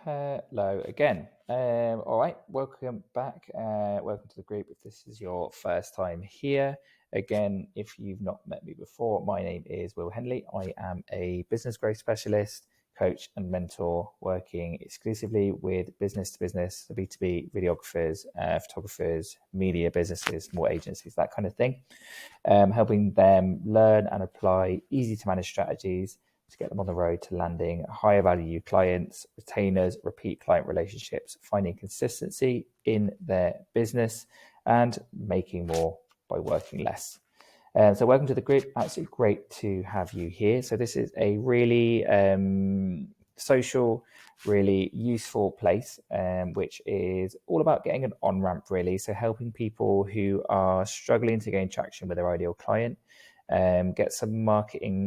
Hello again. All right, welcome back. Welcome to the group. If this is your first time here, again, if you've not met me before, my name is Will Henley. I am a business growth specialist, coach, and mentor working exclusively with business to business, B2B videographers, photographers, media businesses, small agencies, that kind of thing, helping them learn and apply easy to manage strategies to get them on the road to landing higher value clients, retainers, repeat client relationships, finding consistency in their business, and making more by working less. So welcome to the group. Absolutely great to have you here. So this is a really social, really useful place, which is all about getting an on-ramp really. So helping people who are struggling to gain traction with their ideal client, get some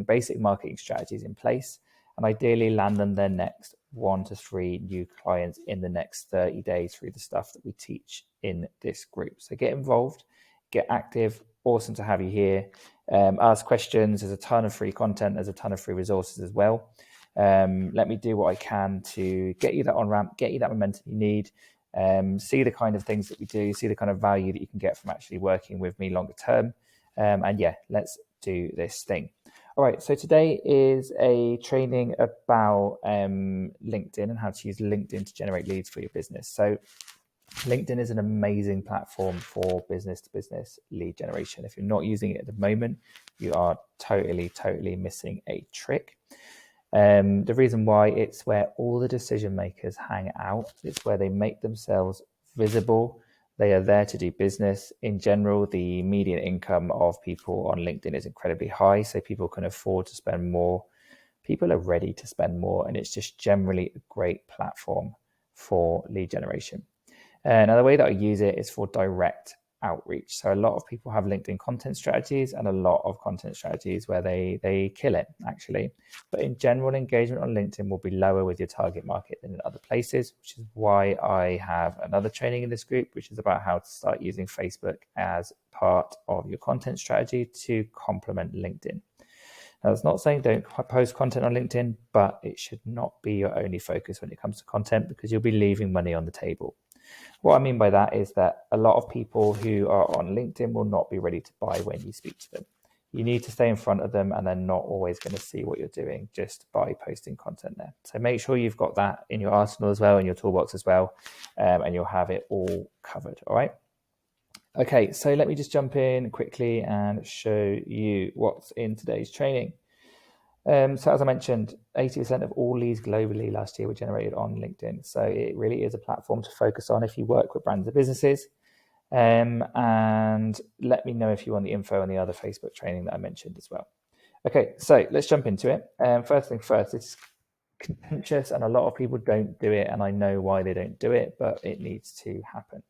basic marketing strategies in place, and ideally land them their next 1 to 3 new clients in the next 30 days through the stuff that we teach in this group. So get involved, get active. Awesome to have you here. Ask questions. There's a ton of free content. There's a ton of free resources as well. Let me do what I can to get you that on ramp, get you that momentum you need. See the kind of things that we do, see the kind of value that you can get from actually working with me longer term. And yeah, let's do this thing. All right, so today is a training about LinkedIn and how to use LinkedIn to generate leads for your business. So LinkedIn is an amazing platform for business to business lead generation. If you're not using it at the moment, you are totally missing a trick. The reason why, it's where all the decision makers hang out. It's where they make themselves visible. They are there to do business. In general, the median income of people on LinkedIn is incredibly high, so people can afford to spend more. People are ready to spend more, and it's just generally a great platform for lead generation. Now, the way that I use it is for direct outreach. So a lot of people have LinkedIn content strategies and a lot of content strategies where they kill it, actually. But in general, engagement on LinkedIn will be lower with your target market than in other places, which is why I have another training in this group, which is about how to start using Facebook as part of your content strategy to complement LinkedIn. Now, that's not saying don't post content on LinkedIn, but it should not be your only focus when it comes to content, because you'll be leaving money on the table. What I mean by that is that a lot of people who are on LinkedIn will not be ready to buy when you speak to them. You need to stay in front of them, and they're not always going to see what you're doing just by posting content there. So make sure you've got that in your arsenal as well, in your toolbox as well, and you'll have it all covered. All right. Okay, so let me just jump in quickly and show you what's in today's training. So as I mentioned, 80% of all leads globally last year were generated on LinkedIn. So it really is a platform to focus on if you work with brands and businesses. And let me know if you want the info on the other Facebook training that I mentioned as well. Okay, so let's jump into it. First thing first, it's contentious and a lot of people don't do it, and I know why they don't do it, but it needs to happen.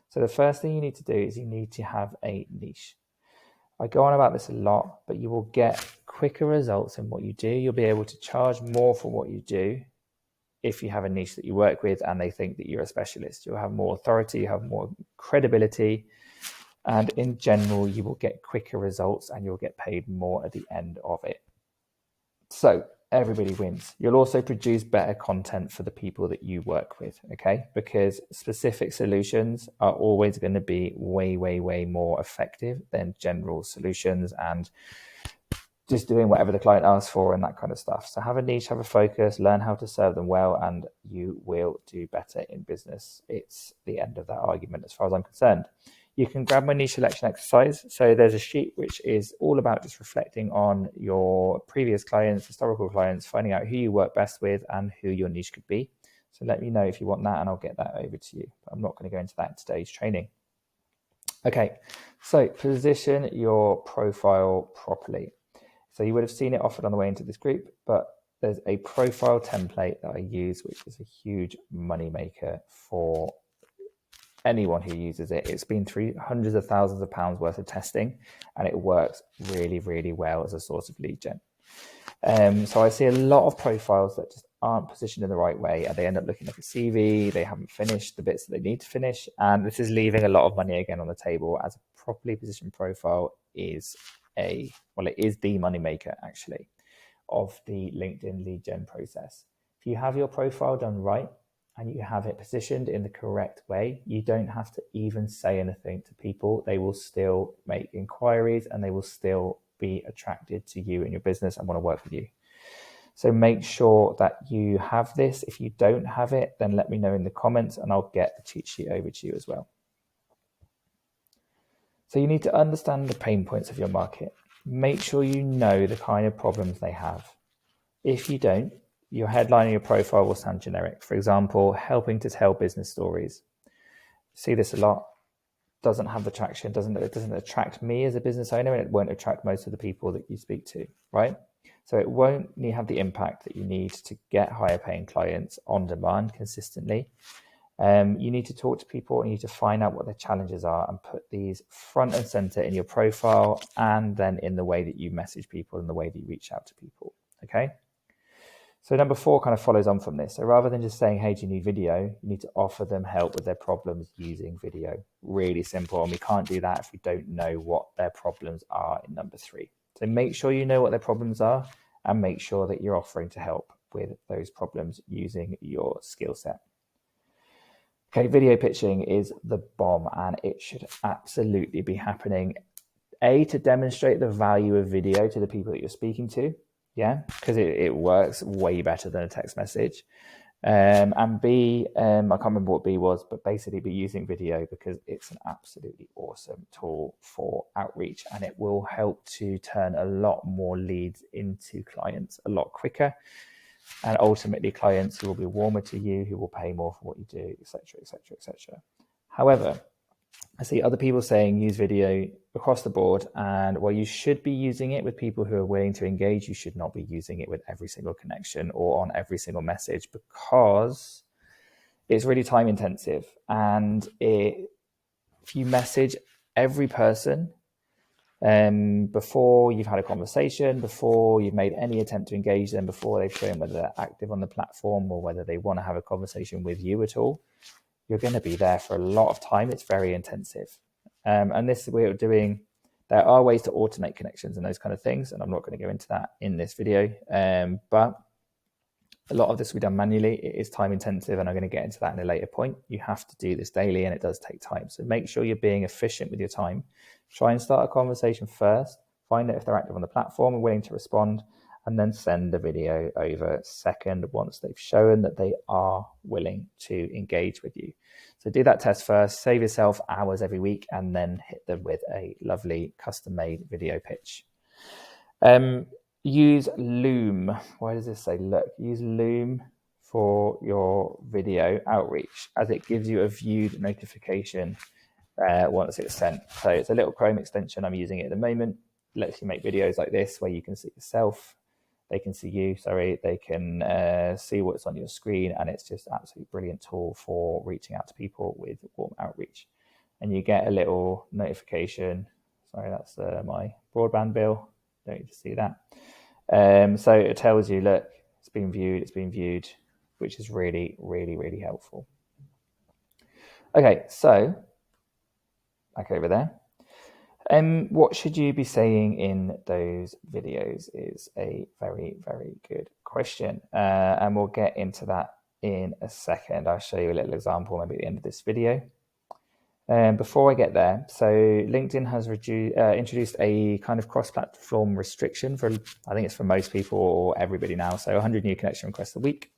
So the first thing you need to do is you need to have a niche. I go on about this a lot, but you will get quicker results in what you do. You'll be able to charge more for what you do if you have a niche that you work with and they think that you're a specialist. You'll have more authority, you have more credibility, and in general, you will get quicker results and you'll get paid more at the end of it. So everybody wins. You'll also produce better content for the people that you work with, okay? Because specific solutions are always going to be way more effective than general solutions and just doing whatever the client asks for and that kind of stuff. So have a niche, have a focus, learn how to serve them well, and you will do better in business. It's the end of that argument as far as I'm concerned. You can grab my niche selection exercise. So there's a sheet which is all about just reflecting on your previous clients, historical clients, finding out who you work best with and who your niche could be. So let me know if you want that and I'll get that over to you. But I'm not going to go into that in today's training. Okay, so position your profile properly. So you would have seen it offered on the way into this group, but there's a profile template that I use, which is a huge money maker for anyone who uses it. It's been through hundreds of thousands of pounds worth of testing, and it works really well as a source of lead gen. So I see a lot of profiles that just aren't positioned in the right way, and they end up looking like a CV. They haven't finished the bits that they need to finish, and this is leaving a lot of money again on the table. As a properly positioned profile is it is the money maker actually of the LinkedIn lead gen process. If you have your profile done right, and you have it positioned in the correct way, you don't have to even say anything to people. They will still make inquiries and they will still be attracted to you and your business and want to work with you. So make sure that you have this. If you don't have it, then let me know in the comments and I'll get the cheat sheet over to you as well. So you need to understand the pain points of your market. Make sure you know the kind of problems they have. If you don't, your headline and your profile will sound generic. For example, helping to tell business stories. See this a lot. Doesn't have the traction, it doesn't attract me as a business owner, and it won't attract most of the people that you speak to, right? So it won't have the impact that you need to get higher paying clients on demand consistently. You need to talk to people and you need to find out what their challenges are and put these front and center in your profile and then in the way that you message people and the way that you reach out to people, okay? So number 4 kind of follows on from this. So rather than just saying, hey, do you need video? You need to offer them help with their problems using video. Really simple. And we can't do that if we don't know what their problems are in number 3. So make sure you know what their problems are and make sure that you're offering to help with those problems using your skill set. Okay, video pitching is the bomb and it should absolutely be happening. A, to demonstrate the value of video to the people that you're speaking to. Yeah, because it works way better than a text message. And B, I can't remember what B was, but basically be using video because it's an absolutely awesome tool for outreach and it will help to turn a lot more leads into clients a lot quicker and ultimately clients who will be warmer to you, who will pay more for what you do, etc., etc., etc. However, I see other people saying use video across the board, and while you should be using it with people who are willing to engage, you should not be using it with every single connection or on every single message because it's really time intensive. And if you message every person before you've had a conversation, before you've made any attempt to engage them, before they've shown whether they're active on the platform or whether they want to have a conversation with you at all, you're going to be there for a lot of time. It's very intensive. And this we're doing, there are ways to automate connections and those kind of things. And I'm not going to go into that in this video. But a lot of this will be done manually. It is time intensive and I'm going to get into that in a later point. You have to do this daily and it does take time. So make sure you're being efficient with your time. Try and start a conversation first. Find out if they're active on the platform and willing to respond. And then send the video over second once they've shown that they are willing to engage with you. So do that test first, save yourself hours every week, and then hit them with a lovely custom-made video pitch. Use Loom. Why does this say look? Use Loom for your video outreach as it gives you a viewed notification once it's sent. So it's a little Chrome extension. I'm using it at the moment. It lets you make videos like this where you can see yourself. They can see you, they can see what's on your screen, and it's just an absolutely brilliant tool for reaching out to people with warm outreach. And you get a little notification. Sorry, that's my broadband bill. Don't need to see that. So it tells you, look, it's been viewed, which is really, really, really helpful. Okay, so back over there. What should you be saying in those videos is a very, very good question. And we'll get into that in a second. I'll show you a little example maybe at the end of this video. Before I get there, so LinkedIn has introduced a kind of cross-platform restriction for, I think it's for most people or everybody now, so 100 new connection requests a week.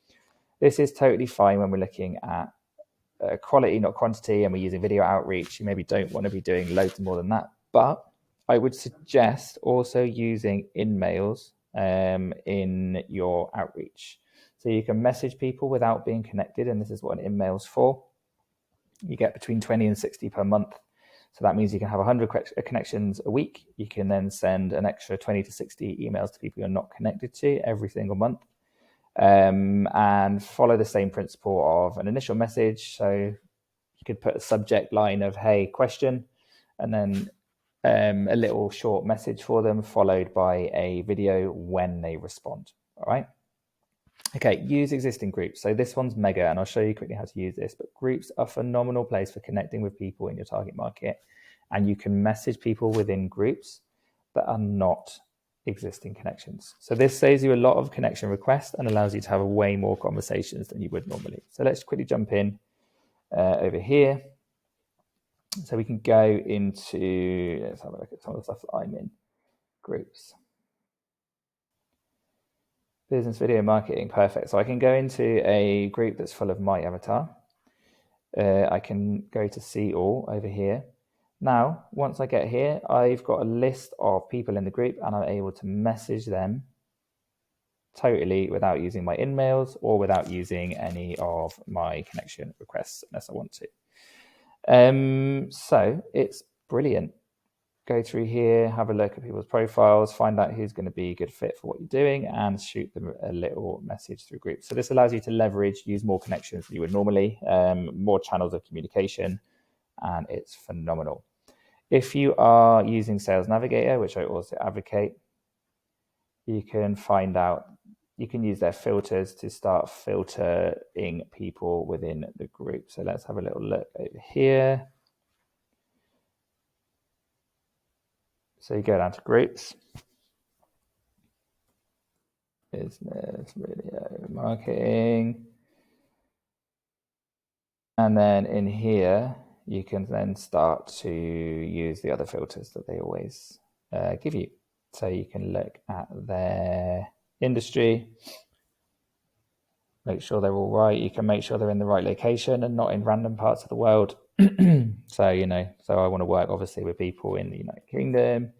This is totally fine when we're looking at quality, not quantity, and we're using video outreach. You maybe don't want to be doing loads more than that. But I would suggest also using in-mails in your outreach. So you can message people without being connected, and this is what an in-mail's for. You get between 20 and 60 per month. So that means you can have 100 connections a week. You can then send an extra 20 to 60 emails to people you're not connected to every single month. And follow the same principle of an initial message. So you could put a subject line of, hey, question, and then a little short message for them, followed by a video when they respond. All right. Okay, use existing groups. So this one's mega, and I'll show you quickly how to use this. But groups are a phenomenal place for connecting with people in your target market. And you can message people within groups that are not existing connections. So this saves you a lot of connection requests and allows you to have way more conversations than you would normally. So let's quickly jump in over here. So we can go into, let's have a look at some of the stuff that I'm in. Groups. Business video marketing, perfect. So I can go into a group that's full of my avatar. I can go to see all over here. Now, once I get here, I've got a list of people in the group and I'm able to message them totally without using my in-mails or without using any of my connection requests unless I want to. So it's brilliant. Go through here, have a look at people's profiles, find out who's going to be a good fit for what you're doing and shoot them a little message through groups. So this allows you to leverage, use more connections than you would normally, more channels of communication, and it's phenomenal. If you are using Sales Navigator, which I also advocate, you can find out, you can use their filters to start filtering people within the group. So let's have a little look over here. So you go down to groups, business, video, marketing. And then in here, you can then start to use the other filters that they always give you. So you can look at their industry, make sure they're all right. You can make sure they're in the right location and not in random parts of the world. So, so I want to work obviously with people in the United Kingdom.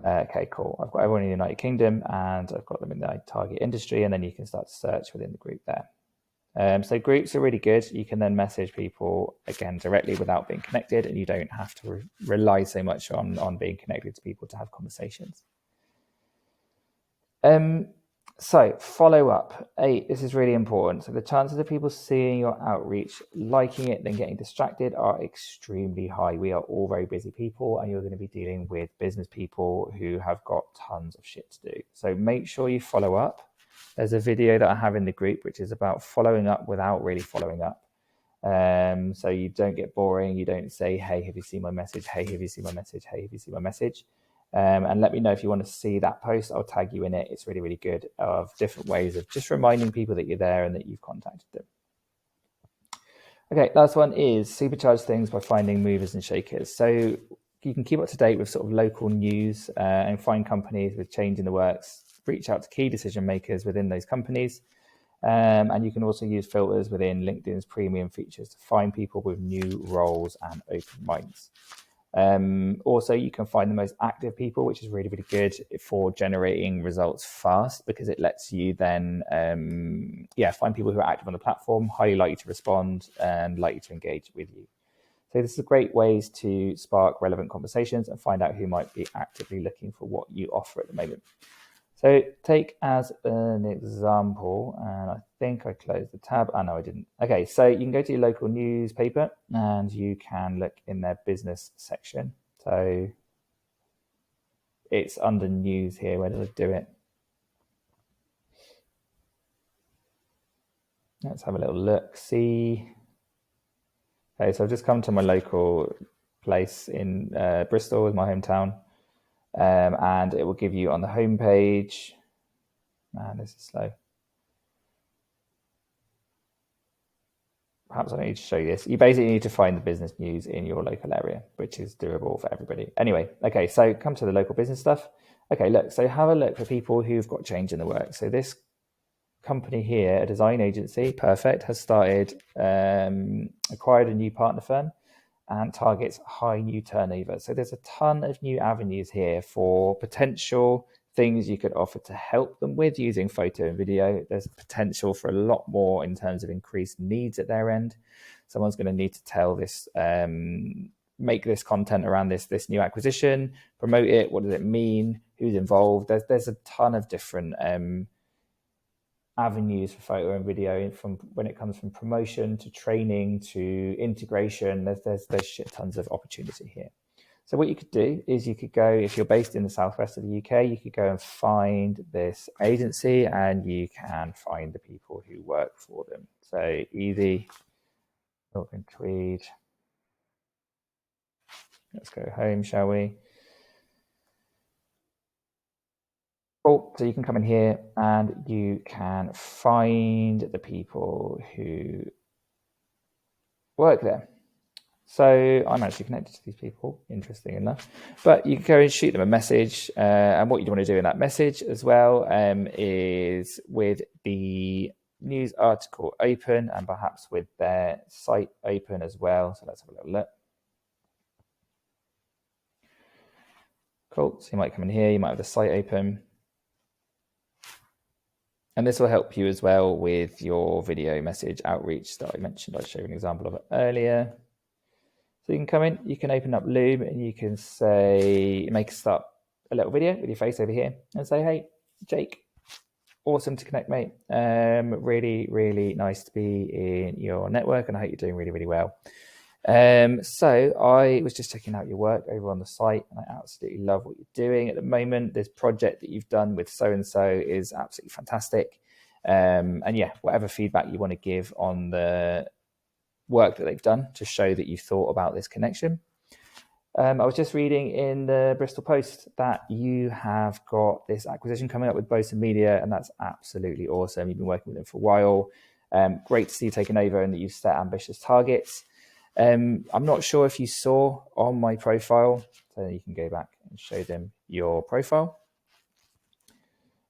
Okay, cool. I've got everyone in the United Kingdom and I've got them in the target industry, and then you can start to search within the group there. So groups are really good. You can then message people again directly without being connected, and you don't have to rely so much on being connected to people to have conversations. So follow up. 8, this is really important. So the chances of people seeing your outreach, liking it, then getting distracted are extremely high. We are all very busy people, and you're going to be dealing with business people who have got tons of shit to do. So make sure you follow up. There's a video that I have in the group, which is about following up without really following up. So you don't get boring. You don't say, hey, have you seen my message? Hey, have you seen my message? Hey, have you seen my message? And let me know if you want to see that post. I'll tag you in it. It's really, really good, of different ways of just reminding people that you're there and that you've contacted them. Okay, last one is Supercharge Things by finding movers and shakers. So you can keep up to date with sort of local news and find companies with change in the works. Reach out to key decision makers within those companies. And you can also use filters within LinkedIn's premium features to find people with new roles and open minds. Also, you can find the most active people, which is really, really good for generating results fast, because it lets you then, find people who are active on the platform, highly likely to respond and likely to engage with you. So this is a great ways to spark relevant conversations and find out who might be actively looking for what you offer at the moment. So take as an example, and I think I closed the tab. Oh, no, I didn't. Okay, so you can go to your local newspaper and you can look in their business section. So it's under news here. Where did I do it? Let's have a little look. See. Okay, so I've just come to my local place in Bristol, is my hometown. And it will give you on the homepage. Man, this is slow. Perhaps I don't need to show you this. You basically need to find the business news in your local area, which is doable for everybody. Anyway, okay, so come to the local business stuff. Okay, look, so have a look for people who've got change in the work. So this company here, a design agency, perfect, has started, acquired a new partner firm and targets high new turnover. So there's a ton of new avenues here for potential things you could offer to help them with using photo and video. There's potential for a lot more in terms of increased needs at their end. Someone's going to need to tell this, make this content around this new acquisition, promote it. What does it mean? Who's involved? There's a ton of different avenues for photo and video, from when it comes from promotion to training to integration. There's shit tons of opportunity here. So what you could do is you could go, if you're based in the southwest of the UK, you could go and find this agency and you can find the people who work for them. So easy, Milk and Tweed. Let's go home, shall we? Cool. So you can come in here and you can find the people who work there. So I'm actually connected to these people, interesting enough. But you can go and shoot them a message. And what you want to do in that message as well is with the news article open and perhaps with their site open as well. So let's have a little look. Cool. So you might come in here, you might have the site open. And this will help you as well with your video message outreach that I mentioned. I showed you an example of it earlier. So you can come in, you can open up Loom and you can say, start a little video with your face over here and say, hey, Jake, awesome to connect, mate. Really, really nice to be in your network and I hope you're doing really, really well. So I was just checking out your work over on the site and I absolutely love what you're doing at the moment. This project that you've done with so-and-so is absolutely fantastic. And yeah, whatever feedback you want to give on the work that they've done to show that you thought about this connection. I was just reading in the Bristol Post that you have got this acquisition coming up with Bosun Media, and that's absolutely awesome. You've been working with them for a while. Great to see you taking over and that you've set ambitious targets. I'm not sure if you saw on my profile, so you can go back and show them your profile.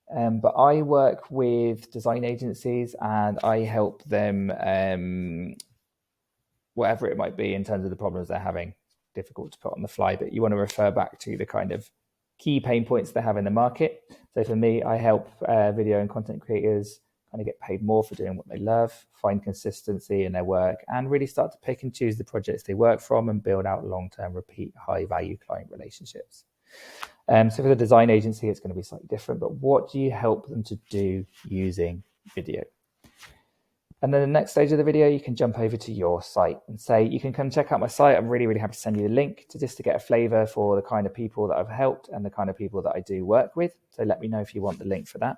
But I work with design agencies and I help them, whatever it might be in terms of the problems they're having. Difficult to put on the fly, but you want to refer back to the kind of key pain points they have in the market. So for me, I help video and content creators kind of get paid more for doing what they love, find consistency in their work, and really start to pick and choose the projects they work from and build out long-term, repeat, high-value client relationships. So for the design agency, it's going to be slightly different, but what do you help them to do using video? And then the next stage of the video, you can jump over to your site and say, you can come check out my site. I'm really, really happy to send you the link to just to get a flavor for the kind of people that I've helped and the kind of people that I do work with. So let me know if you want the link for that.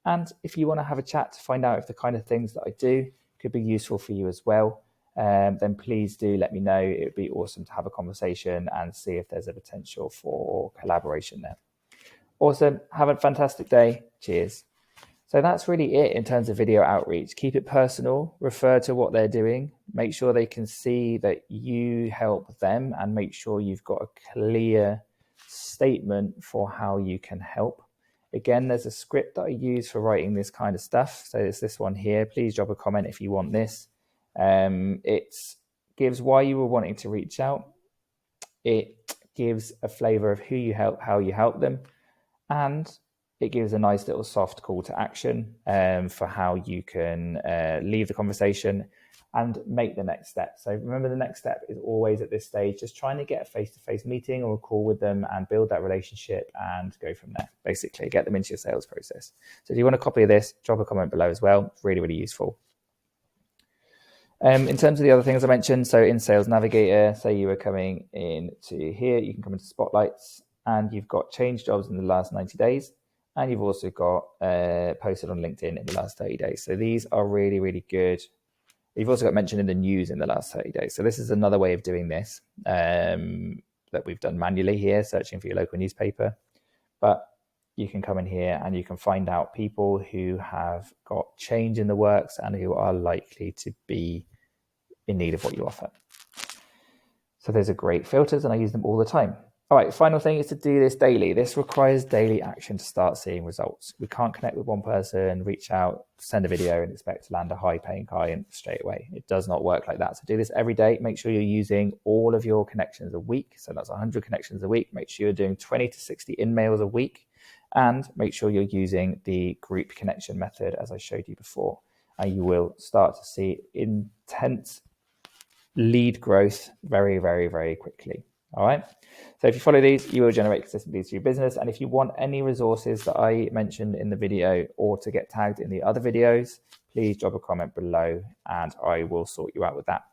And if you want to have a chat to find out if the kind of things that I do could be useful for you as well, then please do let me know. It would be awesome to have a conversation and see if there's a potential for collaboration there. Awesome. Have a fantastic day. Cheers. So that's really it in terms of video outreach. Keep it personal, refer to what they're doing, make sure they can see that you help them and make sure you've got a clear statement for how you can help. Again, there's a script that I use for writing this kind of stuff. So it's this one here. Please drop a comment if you want this. It gives why you were wanting to reach out. It gives a flavor of who you help, how you help them, and it gives a nice little soft call to action for how you can leave the conversation and make the next step. So remember, the next step is always at this stage, just trying to get a face-to-face meeting or a call with them and build that relationship and go from there, basically get them into your sales process. So if you want a copy of this, drop a comment below as well. It's really, really useful. In terms of the other things I mentioned, so in Sales Navigator, say you were coming into here, you can come into Spotlights and you've got changed jobs in the last 90 days. And you've also got posted on LinkedIn in the last 30 days. So these are really, really good. You've also got mentioned in the news in the last 30 days. So this is another way of doing this that we've done manually here, searching for your local newspaper. But you can come in here and you can find out people who have got change in the works and who are likely to be in need of what you offer. So those are great filters and I use them all the time. All right, final thing is to do this daily. This requires daily action to start seeing results. We can't connect with one person, reach out, send a video and expect to land a high-paying client straight away. It does not work like that. So do this every day. Make sure you're using all of your connections a week. So that's 100 connections a week. Make sure you're doing 20 to 60 in-mails a week. And make sure you're using the group connection method as I showed you before. And you will start to see intense lead growth very, very, very quickly. All right. So if you follow these, you will generate consistent leads to your business. And if you want any resources that I mentioned in the video or to get tagged in the other videos, please drop a comment below and I will sort you out with that.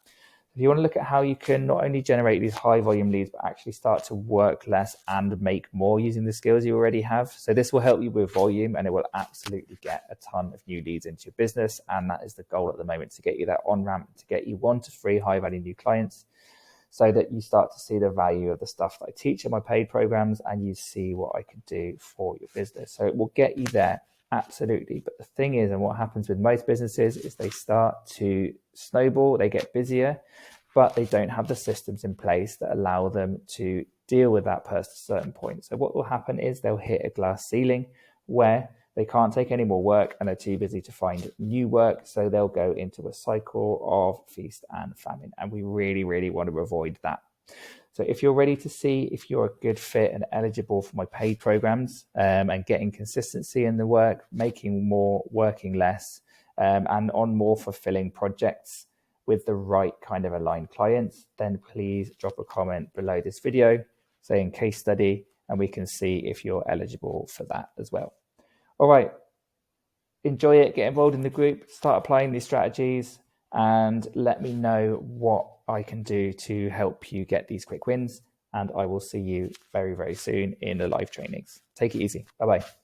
If you want to look at how you can not only generate these high volume leads, but actually start to work less and make more using the skills you already have. So this will help you with volume and it will absolutely get a ton of new leads into your business. And that is the goal at the moment, to get you that on-ramp, to get you 1 to 3 high value new clients. so that you start to see the value of the stuff that I teach in my paid programs, and you see what I could do for your business. So it will get you there, absolutely. But the thing is, and what happens with most businesses, is they start to snowball, they get busier, but they don't have the systems in place that allow them to deal with that past a certain point. So what will happen is they'll hit a glass ceiling where they can't take any more work and they're too busy to find new work. So they'll go into a cycle of feast and famine. And we really, really want to avoid that. So if you're ready to see if you're a good fit and eligible for my paid programs, and getting consistency in the work, making more, working less, and on more fulfilling projects with the right kind of aligned clients, then please drop a comment below this video saying case study, and we can see if you're eligible for that as well. All right, enjoy it, get involved in the group, start applying these strategies, and let me know what I can do to help you get these quick wins. And I will see you very, very soon in the live trainings. Take it easy. Bye-bye.